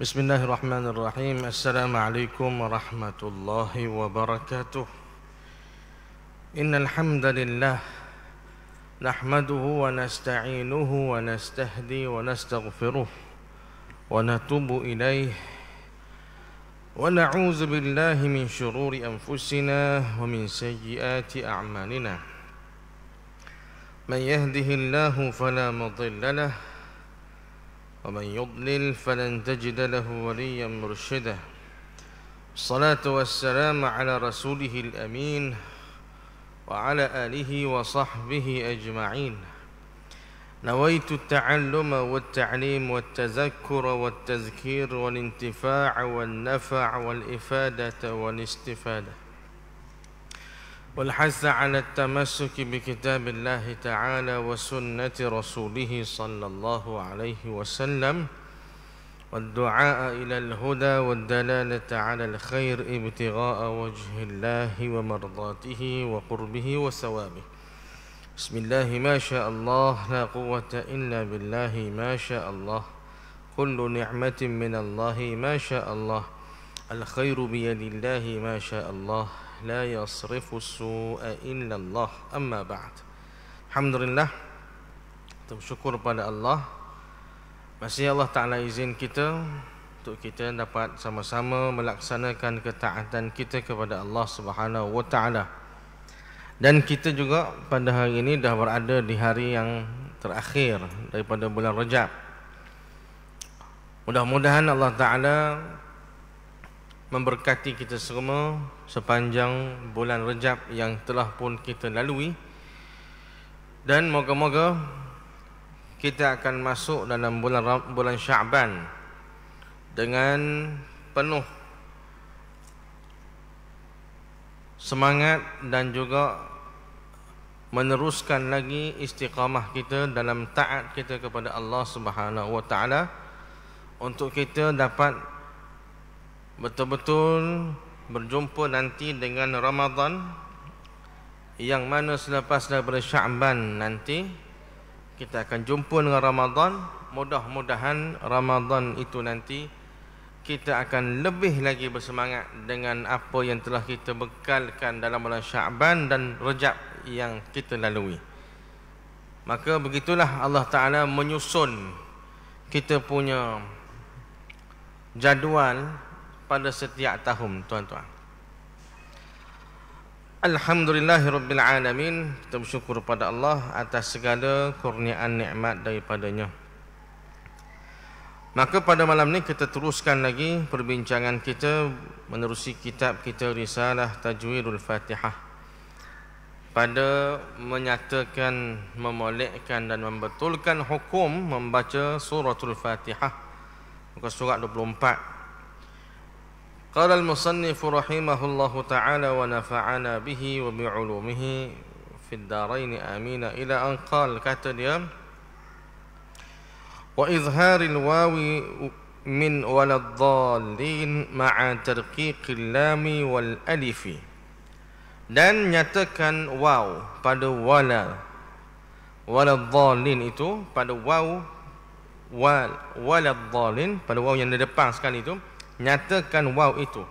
Bismillahirrahmanirrahim. Assalamualaikum warahmatullahi wabarakatuh. Innal hamdalillah nahmaduhu wa nasta'inuhu wa nastahdi wa nastaghfiruh wa natubu ilaih wa na'udzu billahi min syururi anfusina wa min sayyiati a'malina. Man yahdihillahu fala mudilla lahu wa man yudlil falan tajida lahu waliyyan mursyida. Salatu wassalamu ala rasulihil amin wa ala alihi wa sahbihi ajma'in. Nawaitu at-ta'alluma wat-ta'lim wat-tazakkura wat-tazkir wal-intifa'a wal-nafa' wal-ifadata wal-istifada wal-hassa 'ala at-tamassuki bi kitabillahi ta'ala wa sunnati rasulih sallallahu alaihi wasallam wad-du'a ila al-huda wad-dalalata 'ala al-khair ibtigha'a wajhillahi wa mardatihi wa qurbihi wa thawabihi. Bismillahi ma sya'allah la quwwata illa billahi ma sya'allah. Kullu ni'matin minallahi ma sya'allah. Al-khairu biyadillahi ma sya'allah. La yasrifu su'a illa Allah. Amma ba'd. Alhamdulillah, kita bersyukur pada Allah. Masih Allah Ta'ala izin kita untuk kita dapat sama-sama melaksanakan ketaatan kita kepada Allah Subhanahu wa Ta'ala. Dan kita juga pada hari ini dah berada di hari yang terakhir daripada bulan Rajab. Mudah-mudahan Allah Ta'ala memberkati kita semua sepanjang bulan Rajab yang telah pun kita lalui. Dan moga-moga kita akan masuk dalam bulan Sya'ban dengan penuh semangat dan juga meneruskan lagi istiqamah kita dalam taat kita kepada Allah Subhanahu wa Ta'ala, untuk kita dapat betul-betul berjumpa nanti dengan Ramadan, yang mana selepas daripada Sya'ban nanti kita akan jumpa dengan Ramadan. Mudah-mudahan Ramadan itu nanti kita akan lebih lagi bersemangat dengan apa yang telah kita bekalkan dalam bulan Sya'ban dan Rajab yang kita lalui. Maka begitulah Allah Ta'ala menyusun kita punya jadual pada setiap tahun, tuan-tuan. Alhamdulillahirabbil alamin. Kita bersyukur pada Allah atas segala kurniaan nikmat daripadanya. Maka pada malam ni kita teruskan lagi perbincangan kita menerusi kitab kita Risalah Tajwidul Fatihah, pada menyatakan, memolekkan dan membetulkan hukum membaca suratul Fatihah, muka surat 24. Qala al-musannifu rahimahullahu ta'ala wa nafa'ana bihi wa bi'ulumihi fid darain amina ila an qala, kata dia, wa izharil wawi min waladhdallin ma'a tarqiqil lami wal alifi, dan nyatakan waw pada waladhdallin itu, pada waw waladhdallin, pada waw yang di depan sekali itu, nyatakan waw itu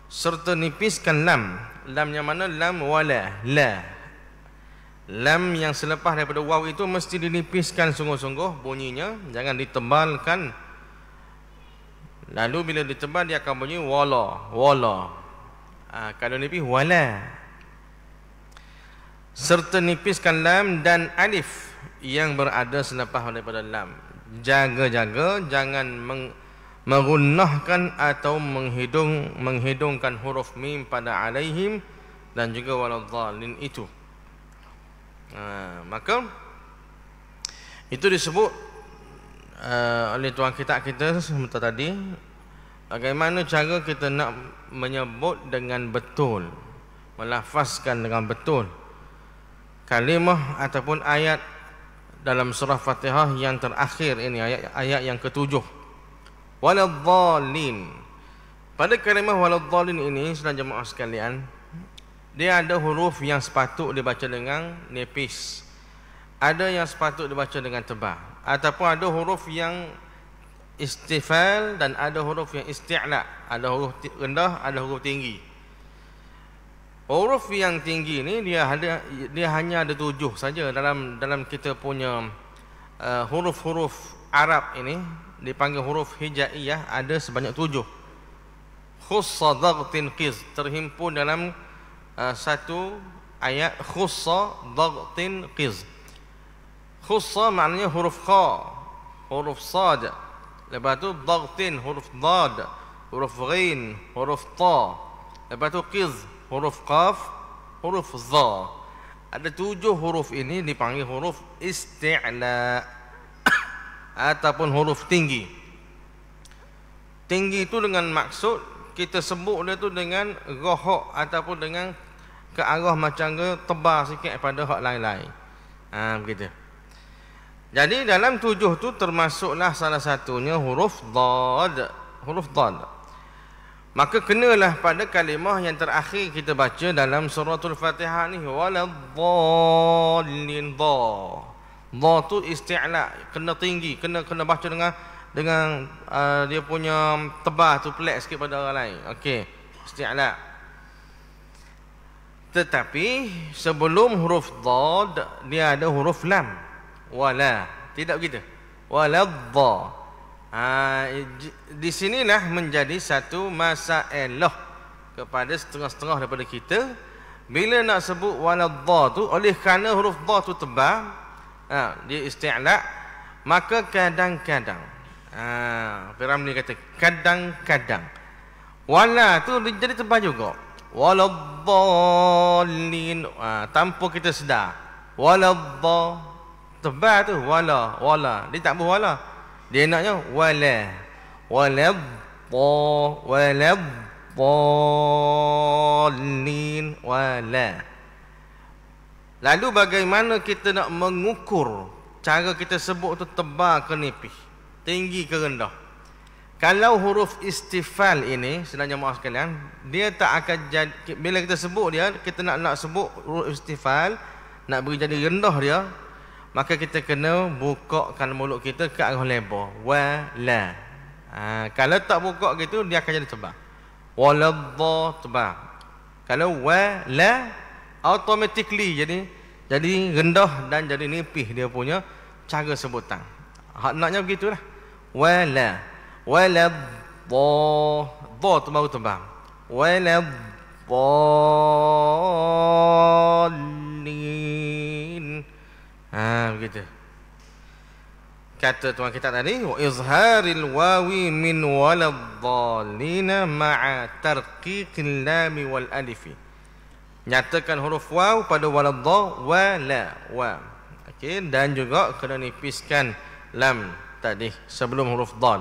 serta nipiskan lam. Lam yang mana? Lam wala, la. Lam yang selepas daripada waw itu mesti dinipiskan sungguh-sungguh bunyinya, jangan ditebalkan. Lalu bila ditebal dia akan bunyi wala, wala. Kalau nipis wala. Serta nipiskan lam dan alif yang berada selepas daripada lam. Jaga-jaga jangan menggunnahkan atau menghidungkan huruf mim pada alaihim dan juga waladhdallin itu. Maka itu disebut oleh tuan kita sebentar tadi, bagaimana cara kita nak menyebut dengan betul, melafazkan dengan betul kalimah ataupun ayat dalam surah Fatihah yang terakhir ini, ayat yang ke-7, waladhdallin. Pada kalimah waladhdallin ini, saudara jemaah sekalian, dia ada huruf yang sepatut dibaca dengan nipis. ada yang sepatut dibaca dengan tebal, ataupun ada huruf yang istifal dan ada huruf yang isti'la, ada huruf rendah, ada huruf tinggi. Huruf yang tinggi ni dia hanya ada 7 saja dalam kita punya huruf-huruf Arab ini, dipanggil huruf hijaiyah, ada sebanyak 7. Khussa dhaghtin qiz, terhimpun dalam satu ayat, khussa dhaghtin qiz. Khussa maknanya huruf kha, huruf sad, lepas tu dhaghtin huruf dad, huruf ghin, huruf ta, lepas tu qiz huruf qaf, huruf dha. Ada 7 huruf ini dipanggil huruf isti'la ataupun huruf tinggi. Tinggi itu dengan maksud kita sebut dia tu dengan rohok ataupun dengan ke arah macam ke tebal sikit daripada hak lain-lain. Begitu. Jadi dalam 7 tu termasuklah salah satunya huruf dad, huruf dad. Maka kenalah pada kalimah yang terakhir kita baca dalam suratul Fatihah ni, waladdallin. Dha tu isti'la, kena tinggi, kena baca dengan dia punya tebal tu pelik sikit pada orang lain. Okey, isti'la. Tetapi sebelum huruf dad dia ada huruf lam, wala. Tidak begitu? Waladha. Di sinilah menjadi satu masalah kepada setengah-setengah daripada kita. Bila nak sebut waladha tu, oleh kerana huruf dha tu tebal, dia isti'la, maka kadang-kadang Piramli kata kadang-kadang wala tu jadi tebal juga, waladdallin, tanpa kita sedar. Waladha tebal tu, wala dia tak boleh wala, dia naknya waladdallin, wala. Lalu bagaimana kita nak mengukur cara kita sebut tu tebal ke nipis, tinggi ke rendah? Kalau huruf istifal ini, sebenarnya maaf sekalian, dia tak akan jadi, bila kita sebut dia, kita nak sebut huruf istifal, nak beri jadi rendah dia, maka kita kena bukakan mulut kita ke arah lebar, wala. Kalau tak buka gitu, dia akan jadi tebal. Waladha tebal. Kalau wala, automatically jadi rendah dan jadi nipis dia punya cara sebutan. Hak naknya begitulah. Wala dha tu baru tebal. Waladdallin. Begitu. Kata tuan kita tadi, wa izharil wawi min waladdallin ma'a tarqiqil lam wal alif. Nyatakan huruf waw pada waladha, wala, wa. Okey, dan juga kena nipiskan lam tadi sebelum huruf dad.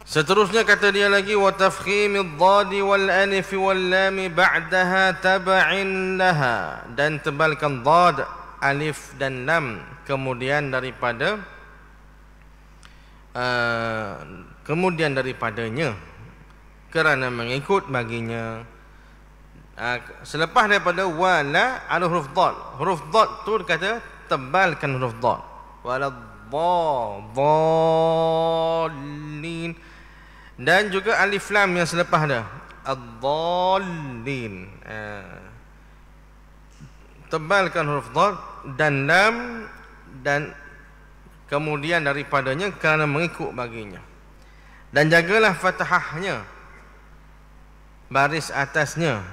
Seterusnya kata dia lagi, wa tafkhimid dad wal alif wal lam ba'daha tab'in laha, dan tebalkan dad, alif dan lam kemudian daripadanya kerana mengikut baginya. Selepas daripada wala ada huruf dad. Huruf dad tu kata tebalkan huruf dad. Waladhdallin. Dan juga alif lam yang selepas dia, ad-dallin. Tebalkan huruf dad dan lam, dan kemudian daripadanya kerana mengikut baginya. Dan jagalah fathahnya, baris atasnya,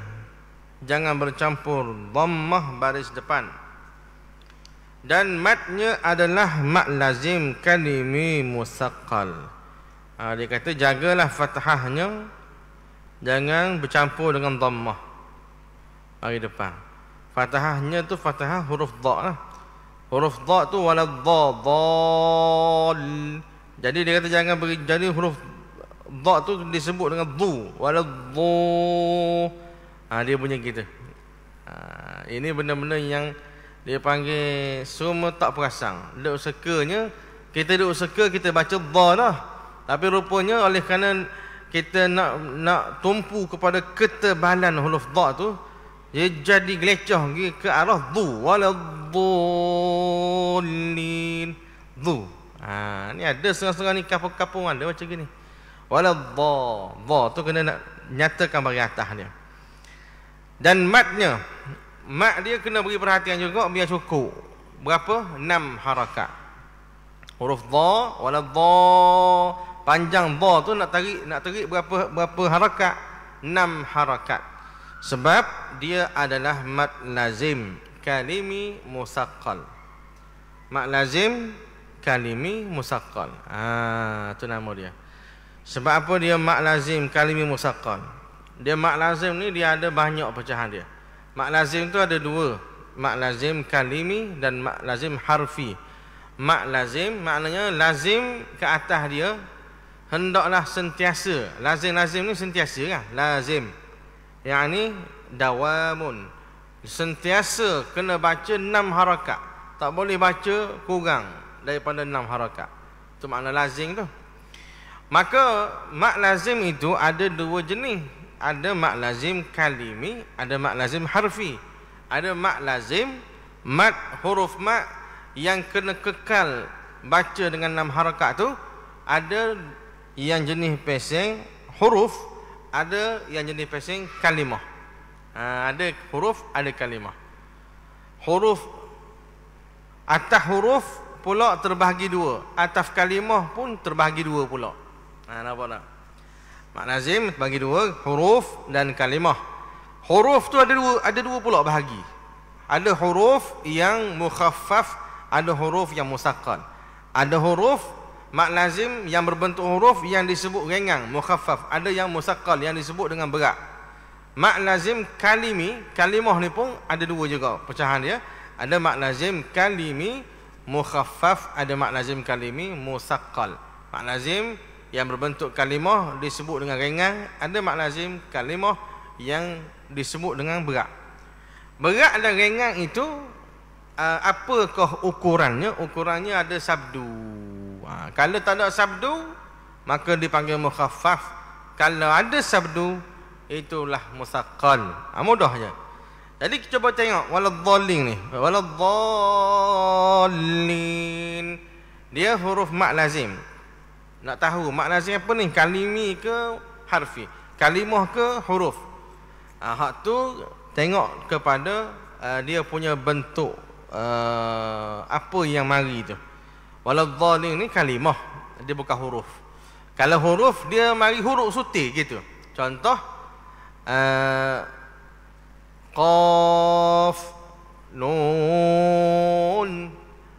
jangan bercampur dhammah baris depan. Dan matnya adalah mat lazim kalimi musaqqal. Dia kata jagalah fathahnya, jangan bercampur dengan dhammah baris depan. Fathahnya tu fathah huruf dha lah. Huruf dha tu waladhdall. Jadi dia kata jangan beri, jadi huruf dha tu disebut dengan dhu, waladhdhu. Dia punya gitu. Ini benda-benda yang dia panggil semua tak perasan. Duk sekanya, kita duk seka kita baca dha lah. Tapi rupanya oleh kerana kita nak tumpu kepada ketebalan huruf dha tu, dia jadi gelecah ke arah dhu, waladhdhu. waladdallin. Dhu. Ni ada setengah-setengah ni kapung-kapung ada macam gini. Waladha. Tu kena nak nyatakan bagi atas dia. Dan mat dia kena beri perhatian juga biar cukup. Berapa? 6 harakat. Huruf dha, waladha, panjang dha tu nak tarik berapa harakat? 6 harakat. Sebab dia adalah mad lazim kalimi musaqqal. Mad lazim kalimi musaqqal. Tu nama dia. Sebab apa dia mad lazim kalimi musaqqal? Dia mad lazim ni dia ada banyak pecahan dia. Mad lazim tu ada dua, mad lazim kalimi dan mad lazim harfi. Mad lazim maknanya lazim ke atas dia hendaklah sentiasa. Lazim ni sentiasa kan? Lazim. Yang ni dawamun. Sentiasa kena baca 6 harakat. Tak boleh baca kurang daripada 6 harakat. Itu makna lazim tu. Maka mak lazim itu ada dua jenis. Ada mak lazim kalimi, ada mak lazim harfi. Ada mak lazim mat huruf mak yang kena kekal baca dengan 6 harakat tu. Ada yang jenis pesing huruf, ada yang jenis pesing kalimah. Ada huruf, ada kalimah. Huruf atas huruf pula terbahagi dua. Atas kalimah pun terbahagi dua pula. Nampak tak? Mak lazim terbahagi dua, huruf dan kalimah. Huruf tu ada dua pula bahagi. Ada huruf yang mukhaffaf, ada huruf yang musaqqal. Ada huruf mak lazim yang berbentuk huruf yang disebut ringan, mukhaffaf. Ada yang musaqqal yang disebut dengan berat. Mak lazim kalimi, kalimah ni pun ada dua juga pecahan dia. Ada mak lazim kalimi mukhaffaf, ada mak lazim kalimi musaqqal. Mak lazim yang berbentuk kalimah disebut dengan ringan, ada mak lazim kalimah yang disebut dengan berat. Berat dan ringan itu apakah ukurannya? Ukurannya ada sabdu. Kalau tak ada sabdu maka dipanggil mukhaffaf. Kalau ada sabdu itulah musaqqal. Mudahnya. Jadi kita cuba tengok waladhdallin ni. Waladhdallin. Dia huruf mak lazim. Nak tahu mak lazim apa ni? Kalimi ke harfi? Kalimah ke huruf? Hak tu tengok kepada dia punya bentuk apa yang mari tu. Waladhdallin ni kalimah, dia bukan huruf. Kalau huruf dia mari huruf sutil gitu. Contoh Qaf, Nun.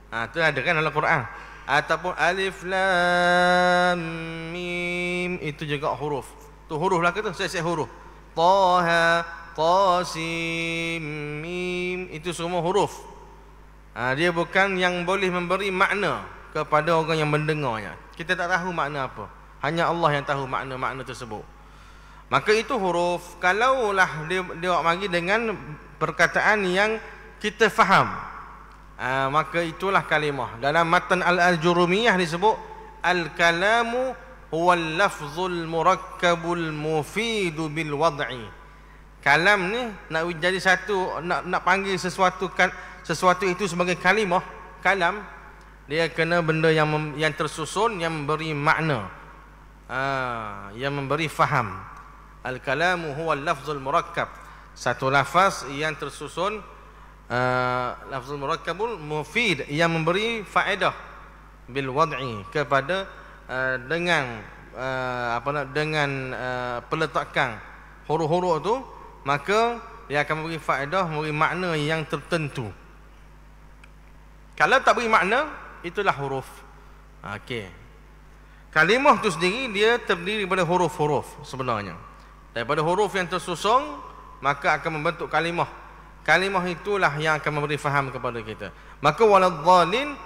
Itu ada kan dalam Quran. Ataupun Alif, Lam, Mim. Itu juga huruf. Tu huruf lah ke tu? Set-set huruf. Taha, Tasim, Mim. Itu semua huruf. Dia bukan yang boleh memberi makna kepada orang yang mendengarnya. Kita tak tahu makna apa. Hanya Allah yang tahu makna-makna tersebut. Maka itu huruf. Kalaulah dia mari dengan perkataan yang kita faham, maka itulah kalimah. Dalam matan Al-Jurumiyah disebut al-kalamu huwal lafzul murakkabul mufidu bil wad'i. Kalam ni nak jadi satu, nak panggil sesuatu itu sebagai kalimah, kalam, dia kena benda yang tersusun, yang memberi makna, yang memberi faham. Al-kalamu huwa al-lafzul murakkab. Satu lafaz yang tersusun, lafzul murakkabul mufid, yang memberi faedah bil wad'i, kepada dengan peletakan huruf-huruf tu, maka dia akan memberi faedah, memberi makna yang tertentu. Kalau tak beri makna, itulah huruf. Okey. Kalimah tu sendiri dia terdiri daripada huruf-huruf sebenarnya. Daripada huruf yang tersusun, maka akan membentuk kalimah. Kalimah itulah yang akan memberi faham kepada kita. Maka waladhdallin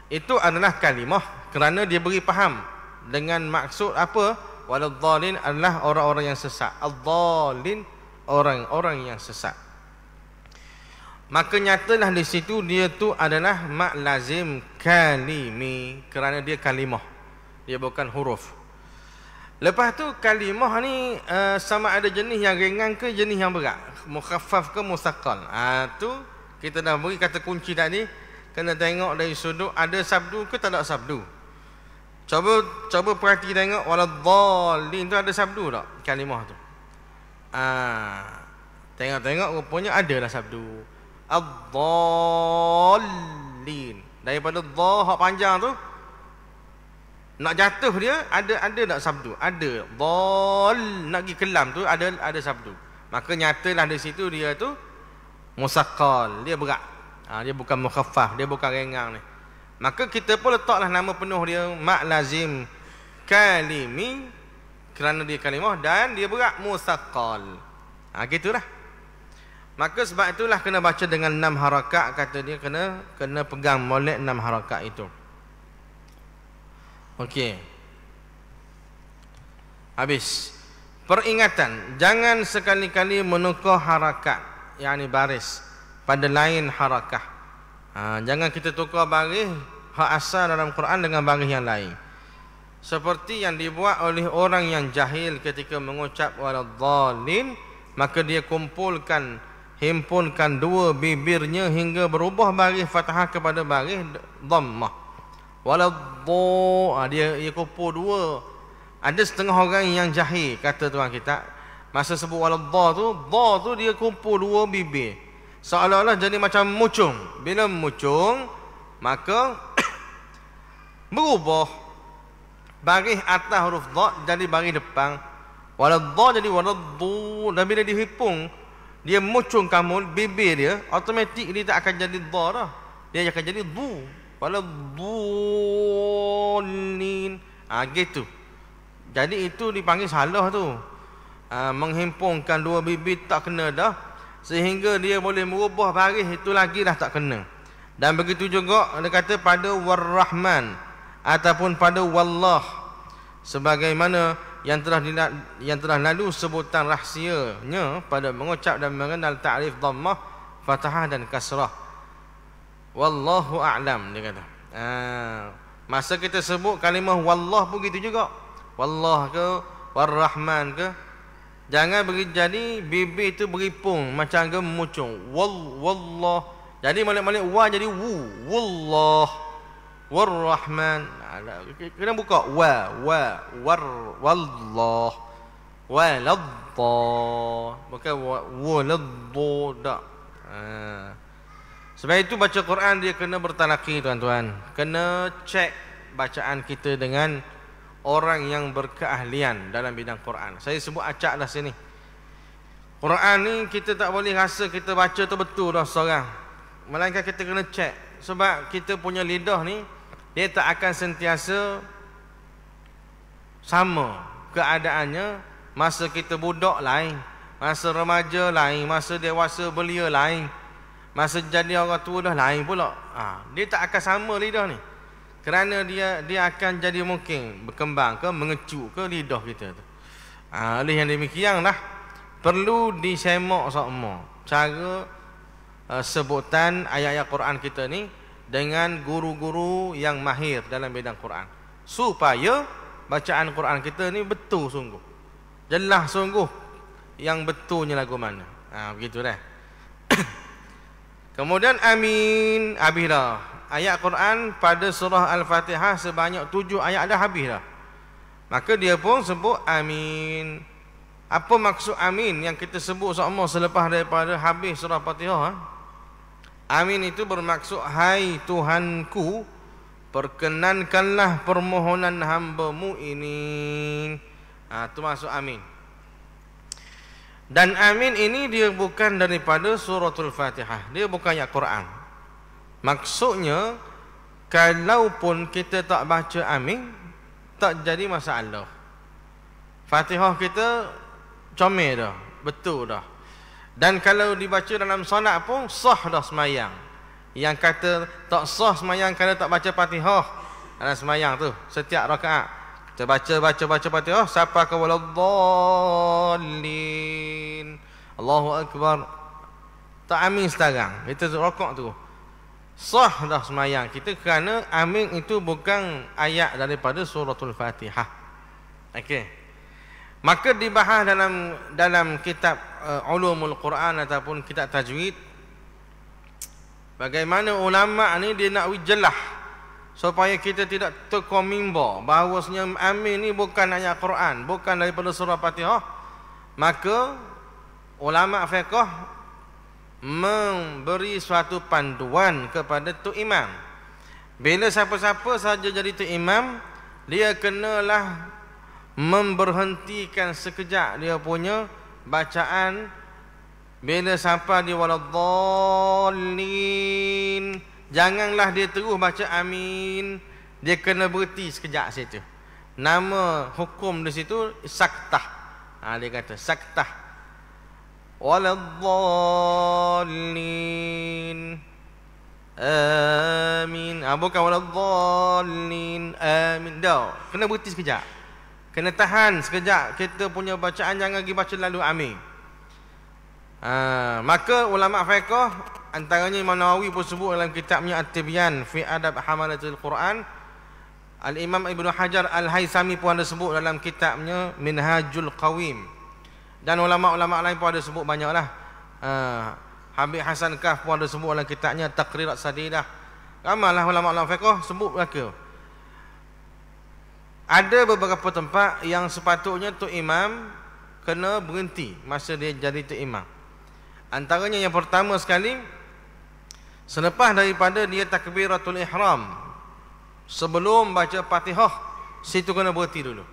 itu adalah kalimah kerana dia beri faham dengan maksud apa? Waladhdallin adalah orang-orang yang sesat. Ad-dhallin, orang-orang yang sesat. Maka nyatalah di situ dia tu adalah mak lazim kalimi kerana dia kalimah. Dia bukan huruf. Lepas tu kalimah ni sama ada jenis yang ringan ke jenis yang berat, mukhaffaf ke musaqqal. Tu Kita dah beri kata kunci tadi, kena tengok dari sudut ada sabdu ke tak ada sabdu. Coba perhati tengok waladhdallin tu ada sabdu tak kalimah tu? Tengok rupanya ada lah sabdu. Ad-dhallin. Daripada dha hak panjang tu nak jatuh dia ada tak sabdu? Ada. Dhal nak pergi kelam tu ada sabdu. Maka nyatalah di situ dia tu musaqqal, dia berat. Dia bukan mukhaffaf, dia bukan ringan ni. Maka kita pun letaklah nama penuh dia mak lazim kalimi kerana dia kalimah dan dia berat musaqqal. Gitulah. Maka sebab itulah kena baca dengan 6 harakat, kata dia kena pegang molek 6 harakat itu. Okey. Habis. Peringatan, jangan sekali-kali menukar harakat, yakni baris pada lain harakah. Jangan kita tukar baris hak asal dalam Quran dengan baris yang lain. Seperti yang dibuat oleh orang yang jahil ketika mengucap waladhdallin, maka dia himpunkan dua bibirnya hingga berubah baris fathah kepada baris dhammah. Waladhdall, dia kumpul dua. Ada setengah orang yang jahil, kata tuan kita, masa sebut waladhdall tu dia kumpul dua bibir, seolah-olah jadi macam mucung. Bila mucung, maka berubah baris atas huruf dha jadi baris depan. Waladhdall jadi waladhdall, dan bila dihipung dia mucung kamul bibir dia, automatik dia tak akan jadi dha dah, dia akan jadi dhu. Waladhdallin. Gitu. Jadi itu dipanggil salah tu. Menghimpunkan dua bibir tak kena dah, sehingga dia boleh merubah baris itu lagi dah tak kena. Dan begitu juga dia kata pada warrahman ataupun pada wallah, sebagaimana yang telah lalu sebutan rahsianya pada mengucap dan mengenal ta'rif dhammah, fathah dan kasrah. Wallahu a'lam, dia kata. Masa kita sebut kalimah wallah pun gitu juga. Wallah ke warrahman ke, jangan jadi bibir tu beripung macam gemucung. Wallah. Jadi malik-malik wa jadi wu. Wallah. Warrahman. Kena buka wallah. Waladhdha. Bukan waladhdha dak. Sebab itu baca Quran dia kena bertalaqi, tuan-tuan. Kena cek bacaan kita dengan orang yang berkeahlian dalam bidang Quran. Saya sebut acak dah sini. Quran ni kita tak boleh rasa kita baca tu betul dah seorang, melainkan kita kena cek. Sebab kita punya lidah ni, dia tak akan sentiasa sama keadaannya. Masa kita budak lain, masa remaja lain, masa dewasa belia lain, masa jadi orang tua dah lain pula. Dia tak akan sama lidah ni, kerana dia akan jadi mungkin berkembang ke mengecu ke lidah kita tu. Oleh yang demikianlah perlu disemak sama cara sebutan ayat-ayat Quran kita ni dengan guru-guru yang mahir dalam bidang Quran, supaya bacaan Quran kita ni betul sungguh, jelas sungguh yang betulnya lagu mana. Begitu dah. Kemudian amin, habis dah. Ayat Quran pada surah Al-Fatihah sebanyak 7 ayat dah habis dah. Maka dia pun sebut amin. Apa maksud amin yang kita sebut sama selepas daripada habis surah Fatihah? Amin itu bermaksud, hai Tuhanku, perkenankanlah permohonan hamba-Mu ini. Itu maksud amin. Dan amin ini dia bukan daripada suratul Fatihah, dia bukan ayat Quran. Maksudnya, kalaupun kita tak baca amin, tak jadi masalah. Fatihah kita comel dah, betul dah. Dan kalau dibaca dalam solat pun sah dah semayang. Yang kata tak sah semayang kalau tak baca Fatihah dalam semayang tu, setiap rakaat kita baca Fatihah, siapa ke waladhdallin, Allahu Akbar, tak amin sekarang, kita rakaat tu sah dah semayang kita, kerana amin itu bukan ayat daripada suratul Fatihah. Okey. Maka dibahas dalam kitab ulumul Quran ataupun kitab tajwid, Bagaimana ulama ni dia nak wijelah supaya kita tidak terkomimba bahawasanya amin ni bukan ayat Quran, bukan daripada surah Fatihah. Maka ulama fiqh memberi suatu panduan kepada tu imam. Bila siapa-siapa saja jadi tu imam, dia kenalah memberhentikan sekejap dia punya bacaan. Bila sampai di waladdallin, janganlah dia terus baca amin, dia kena berhenti sekejap situ. Nama hukum di situ saktah. Dia kata saktah. Waladdallin amin. Bukan waladdallin amin. Dah, kena berhenti sekejap. Kena tahan sekejap kita punya bacaan, jangan pergi baca lalu amin. Maka ulama fiqh antaranya Imam Nawawi pun sebut dalam kitabnya At-Tibyan fi Adab Hamalatul Quran. Al-Imam Ibnu Hajar Al-Haythami pun ada sebut dalam kitabnya Minhajul Qawim. Dan ulama-ulama lain pun ada sebut banyaklah. Habib Hasan Kaf pun ada sebut dalam kitabnya Taqrirat Sadidah. Ramailah ulama-ulama fiqh sebut mereka. Ada beberapa tempat yang sepatutnya tu imam kena berhenti masa dia jadi tu imam. Antaranya yang pertama sekali, selepas daripada dia takbiratul ihram, sebelum baca Fatihah, situ kena berhenti dulu.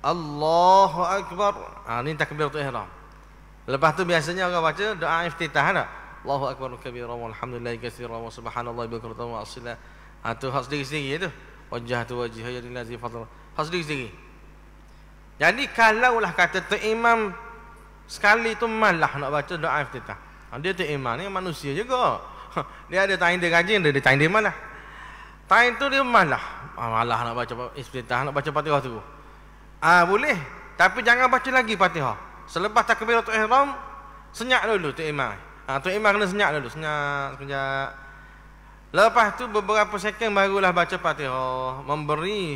Allahu Akbar. Ni takbiratul ihram. Lepas tu biasanya orang baca doa iftitah tak? Allahu Akbar kabira walhamdulillahi katsiran wa subhanallahi bukratan wa asila. Tu hak sendiri-sendiri tu. Wajjahtu wajhiya lillazi fadl. Hak sendiri-sendiri. Jadi kalaulah kata tu imam sekali tu malah nak baca doa iftitah. Dia tu imam ni manusia juga. Dia ada time dia rajin, dia ada time dia malah. Time tu dia malah. Malah nak baca iftitah, nak baca Fatihah tu. Boleh, tapi jangan baca lagi Fatihah. Selepas takbiratul ihram, senyap dulu tu imam. Tu imam kena senyap dulu, senyap sekejap. Lepas tu beberapa second barulah baca Fatihah, memberi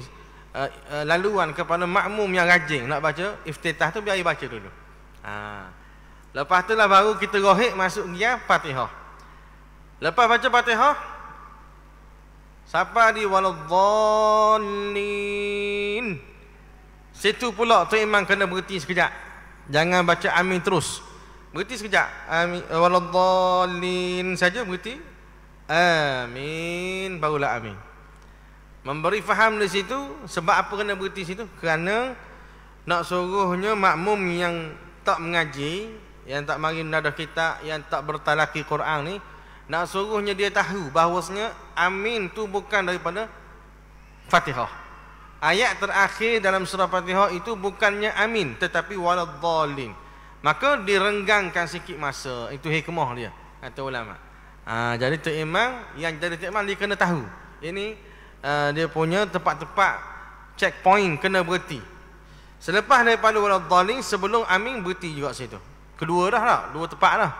laluan kepada makmum yang rajin nak baca iftitah tu, biar dia baca dulu. Lepas tu lah baru kita rohik masuk dia Fatihah. Lepas baca Fatihah sampai di waladdallin, situ pula tu imam kena berhenti sekejap. Jangan baca amin terus. Berhenti sekejap. Amin waladdallin saja berhenti. Amin barulah amin. Memberi faham di situ. Sebab apa kena berhenti situ? Kerana nak suruhnya makmum yang tak mengaji, yang tak mari menadah kitab, yang tak bertalaki Quran ni, nak suruhnya dia tahu bahawasanya amin tu bukan daripada Fatihah. Ayat terakhir dalam surah Fatihah itu bukannya amin, tetapi waladdallin. Maka direnggangkan sikit masa. Itu hikmah dia, kata ulama. Jadi tu imam yang jadi tu imam dia kena tahu. Ini dia punya tempat-tempat checkpoint kena berhenti. Selepas daripada waladdallin, sebelum amin berhenti juga situ. Kedua dah lah, dua tempat dah.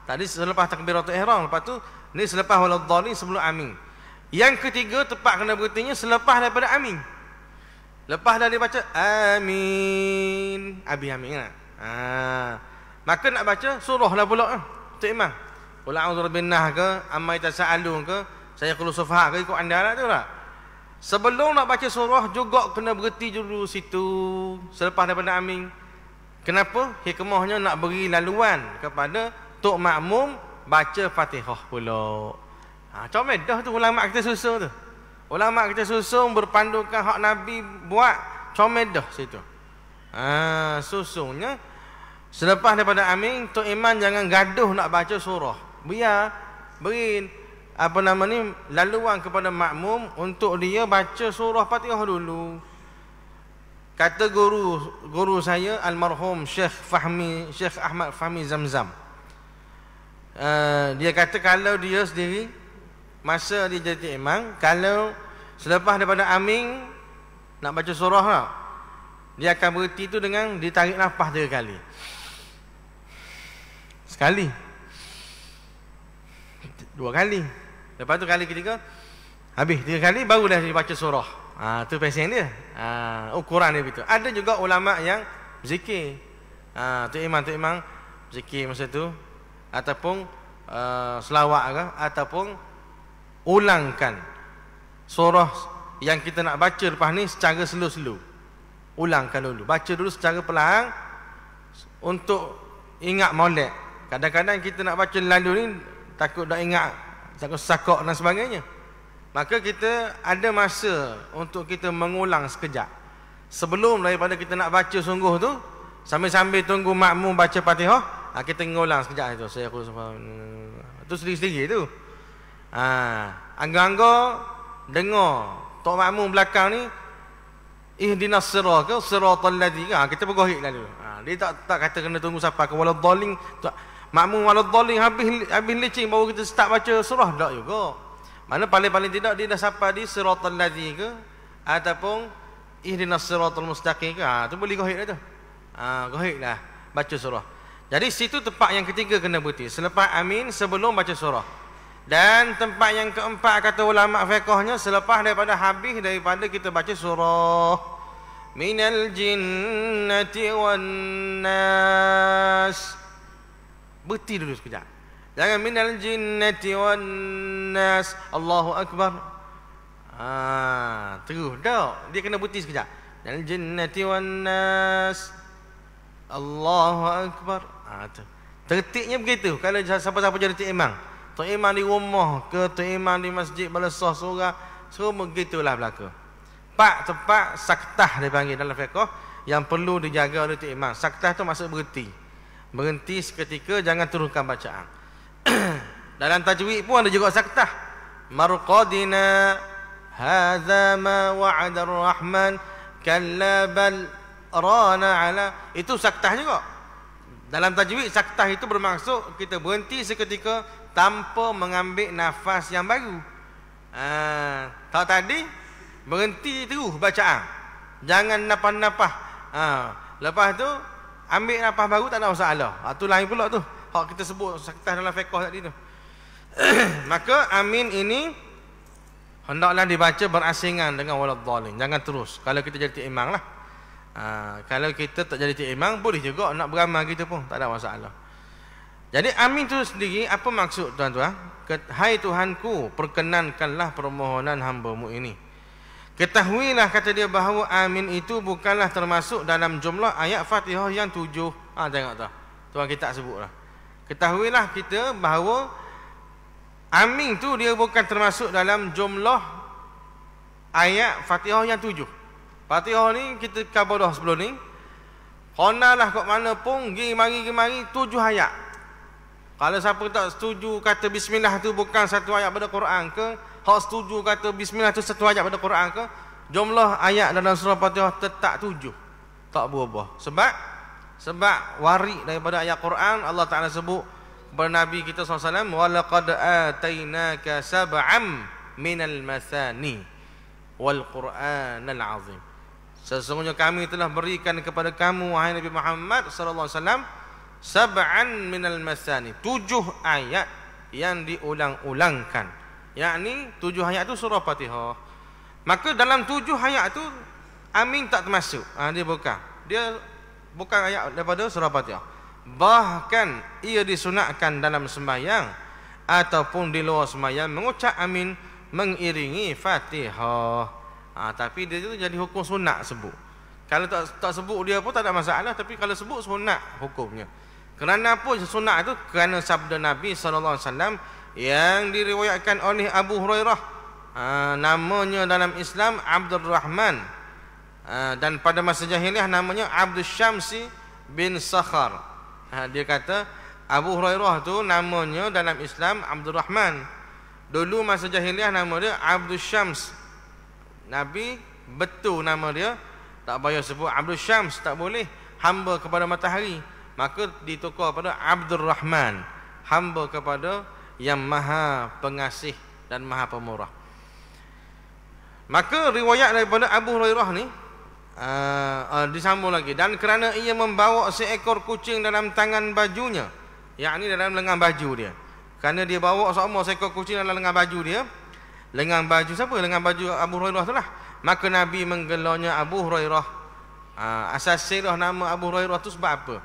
Tadi selepas takbiratul ihram, lepas tu ni selepas waladdallin, sebelum amin. Yang ketiga tempat kena berhentinya selepas daripada amin. Lepas dah dia baca amin, habis amin lah. Maka nak baca surah lah pula tu imam. Qul a'udzu binnah ke, amma yatasaalun ke, saya qul sufha ke, ikut anda lah tu lah. Sebelum nak baca surah juga kena berhenti dulu situ selepas daripada amin. Kenapa? Hikmahnya nak beri laluan kepada tok makmum baca Fatihah pula. Comel dah tu ulama kita susun tu. Ulama kita susun berpandukan hak Nabi buat, comel dah situ. Susunnya selepas daripada amin, tok imam jangan gaduh nak baca surah. Biar beri laluan kepada makmum untuk dia baca surah Fatihah dulu. Kata guru saya almarhum Syekh Ahmad Fahmi Zamzam, dia kata kalau dia sendiri masa dia jadi imam, kalau selepas daripada amin nak baca surah lah, dia akan berhenti tu dengan ditarik nafas 3 kali. Sekali, 2 kali, lepas tu kali ketiga habis 3 kali, barulah dia baca surah. Tu pesen dia. Ukuran dia begitu. Ada juga ulama yang zikir. Tu imam zikir masa tu, ataupun selawat ke, ataupun ulangkan surah yang kita nak baca lepas ni secara slow-slow. Ulangkan dulu, baca dulu secara perlahan untuk ingat molek. Kadang-kadang kita nak baca lalu ni takut tak ingat, takut sakok dan sebagainya. Maka kita ada masa untuk kita mengulang sekejap. Sebelum daripada kita nak baca sungguh tu, sambil-sambil tunggu makmum baca Fatihah, kita mengulang sekejap itu. Saya aku tu sendiri-sendiri tu. Angga-angga dengar tok makmum belakang ni ihdinas sirata siratal ladzina, kita bergohik lalu. Dia tak kata kena tunggu siapa ke waladhdallin. Makmum waladhdallin habis lecing baru kita start baca surah, tak juga. Mana paling-paling tidak dia dah sampai di siratal ladzina ke ataupun ihdinas siratal mustaqim ke, tu boleh gohik dah tu. Gohiklah baca surah. Jadi situ tempat yang ketiga kena berhenti selepas amin sebelum baca surah. Dan tempat yang keempat kata ulama fiqhnya selepas daripada habis daripada kita baca surah minal jinnati wan nas, berhenti dulu sekejap. Jangan minal jinnati wan nas Allahu akbar. Terus dah dia kena berhenti sekejap. Minal jinnati wan nas Allahu akbar. Tertibnya begitu. Kalau siapa-siapa jadi tok imam, tok imam di rumah ke tok imam di masjid balasah surah, semua begitulah berlaku. Tepat saktah dipanggil dalam fiqh yang perlu dijaga oleh tok imam. Saktah tu maksud berhenti. Berhenti seketika, jangan turunkan bacaan. Dalam tajwid pun ada juga saktah. Marqadina hadza ma wa'ada ar-rahman kalla bal rana ala, itu saktah juga. Dalam tajwid saktah itu bermaksud kita berhenti seketika tanpa mengambil nafas yang baru. Tahu tadi berhenti terus bacaan, jangan napah-napah. Lepas tu ambil nafas baru, tak ada masalah. Itu lain pula tu hak kita sebut saktah dalam fiqh tadi tu. Maka amin ini hendaklah dibaca berasingan dengan waladhdallin, jangan terus. Kalau kita jadi imam lah. Kalau kita tak jadi imam boleh juga nak beramal kita pun tak ada masalah. Jadi amin tu sendiri apa maksud tuan-tuan? Hai Tuhanku, perkenankanlah permohonan hamba-Mu ini. Ketahuilah kata dia bahawa amin itu bukanlah termasuk dalam jumlah ayat Fatihah yang 7. Tengok tu. Tuan kita sebutlah. Ketahuilah kita bahawa amin tu dia bukan termasuk dalam jumlah ayat Fatihah yang 7. Fatihah ni kita cover dah sebelum ni. Konalah kat mana pun gi mari 7 ayat. Kalau siapa tak setuju kata bismillah tu bukan satu ayat pada Quran ke, hak setuju kata bismillah tu satu ayat pada Quran ke, jumlah ayat dalam surah Fatihah tetap 7. Tak berubah. Sebab waris daripada ayat Quran Allah Taala sebut kepada Nabi kita SAW, wa laqad atainaka sab'am minal mathani wal Qur'anal azim. Sesungguhnya kami telah berikan kepada kamu wahai Nabi Muhammad sallallahu alaihi wasallam sab'an minal masani, 7 ayat yang diulang-ulangkan. Yakni 7 ayat itu surah Fatihah. Maka dalam 7 ayat itu amin tak termasuk. Dia bukan ayat daripada surah Fatihah. Bahkan ia disunatkan dalam sembahyang ataupun di luar sembahyang mengucap amin mengiringi Fatihah. Tapi dia itu jadi hukum sunat sebut. Kalau tak sebut dia pun tak ada masalah, tapi kalau sebut sunat hukumnya. Kerana apa sunat itu? Kerana sabda Nabi SAW yang diriwayatkan oleh Abu Hurairah. Namanya dalam Islam Abdul Rahman, dan pada masa jahiliah namanya Abdul Syamsi bin Sakhar. Dia kata Abu Hurairah tu namanya dalam Islam Abdul Rahman. Dulu masa jahiliah nama dia Abdul Syams. Nabi betul nama dia, tak payah sebut Abdul Syams, tak boleh, hamba kepada matahari. Maka ditukar pada Abdul Rahman, hamba kepada yang maha pengasih dan maha pemurah. Maka riwayat daripada Abu Hurairah ni disambung lagi, dan kerana ia membawa seekor kucing dalam tangan bajunya, yakni dalam lengan baju dia. Kerana dia bawa seekor kucing dalam lengan baju dia. Lengan baju siapa? Lengan baju Abu Hurairah tu lah. Maka Nabi menggelarnya Abu Hurairah. Asas sirah nama Abu Hurairah tu sebab apa?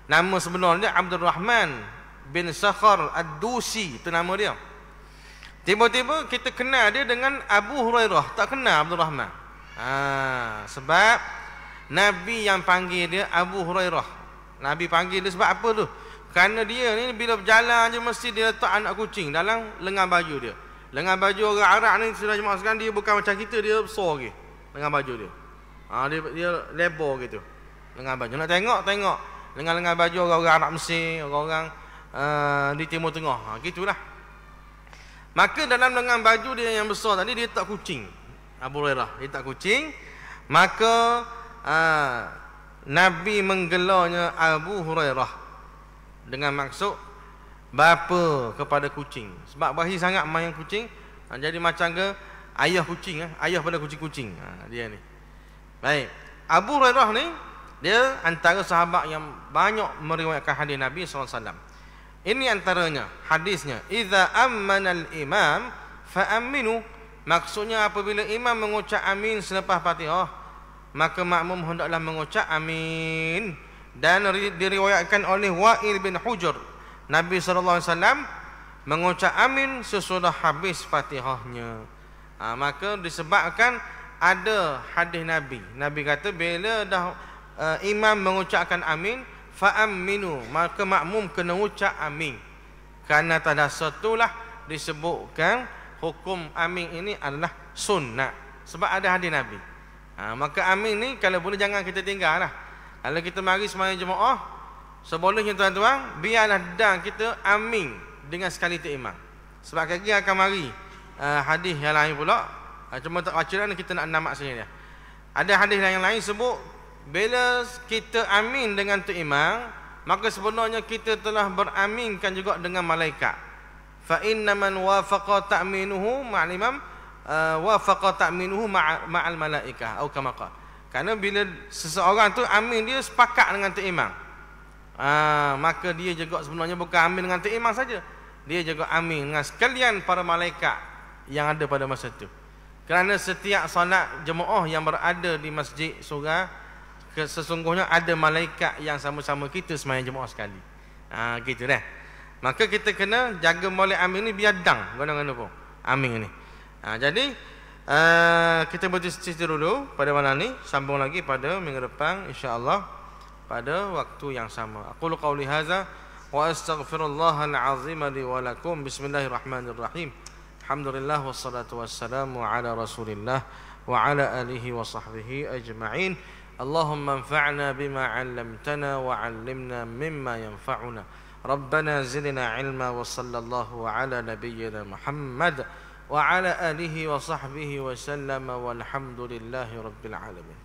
Nama sebenarnya Abdul Rahman bin Sakhar Ad-Dusi, itu nama dia. Tiba-tiba kita kenal dia dengan Abu Hurairah, tak kenal Abdul Rahman. Sebab Nabi yang panggil dia Abu Hurairah. Nabi panggil dia sebab apa tu? Kerana dia ni bila berjalan je mesti dia letak anak kucing dalam lengan baju dia. Lengan baju orang Arab ni sudah jemaah sekalian, dia bukan macam kita, dia besar lagi lengan baju dia. Dia lebar gitu lengan baju. Nak tengok lengan-lengan baju orang-orang Arab Mesir, orang-orang di Timur Tengah. Gitulah. Maka dalam lengan baju dia yang besar tadi, dia tak kucing. Abu Hurairah, dia tak kucing. Maka Nabi menggelarnya Abu Hurairah dengan maksud bapa kepada kucing. Sebab bahi sangat main kucing. Jadi macam ke ayah kucing, ayah pada kucing-kucing. Dia ni. Baik. Abu Hurairah ni, dia antara sahabat yang banyak meriwayatkan hadis Nabi SAW. Ini antaranya hadisnya, idza ammana al-imam fa aminu. Maksudnya apabila imam mengucap amin selepas Fatihah, maka makmum hendaklah mengucap amin. Dan diriwayatkan oleh Wa'il bin Hujr, Nabi SAW mengucap amin sesudah habis Fatihahnya. Maka disebabkan ada hadis Nabi. Nabi kata bila dah imam mengucapkan amin, fa'aminu, maka makmum kena ucap amin. Kerana tak dasar itulah disebutkan hukum amin ini adalah sunnah. Sebab ada hadis Nabi. Maka amin ni kalau boleh jangan kita tinggal lah. Kalau kita mari sembahyang jemaah, sebolehnya tuan-tuan, biarlah dan kita amin dengan sekali tu imam. Sebab kaki akan mari hadis yang lain pula. Cuma tak baca dah, kita nak namak saja dia. Ada hadis yang lain sebut bila kita amin dengan tu imam, maka sebenarnya kita telah beraminkan juga dengan malaikat. Fa inna man wafaqa ta'minuhu ma'al imam wafaqa ta'minuhu ma'al malaikah atau kama qala. Kerana bila seseorang tu amin, dia sepakat dengan tu imam. Maka dia juga sebenarnya bukan amin dengan tu imam saja, dia juga amin dengan sekalian para malaikat yang ada pada masa itu. Kerana setiap solat jemaah yang berada di masjid surga, sesungguhnya ada malaikat yang sama-sama kita sembahyang jemaah sekali. Gitu dah. Maka kita kena jaga molek amin ni biar dang guna-guna pun amin ni. Jadi kita berhenti dulu pada malam ni, sambung lagi pada minggu depan insya-Allah pada waktu yang sama. Aqulu qauli hadza wa astaghfirullahal azim li wa lakum. Bismillahirrahmanirrahim. Alhamdulillah wassalatu wassalamu ala Rasulillah wa ala alihi wa sahbihi ajma'in. Allahumma anfa'na bima 'allamtana wa 'allimna mimma yanfa'una. Rabbana zidna 'ilma wa sallallahu ala nabiyyina Muhammad wa ala alihi wa sahbihi wa sallama walhamdulillahi rabbil alamin.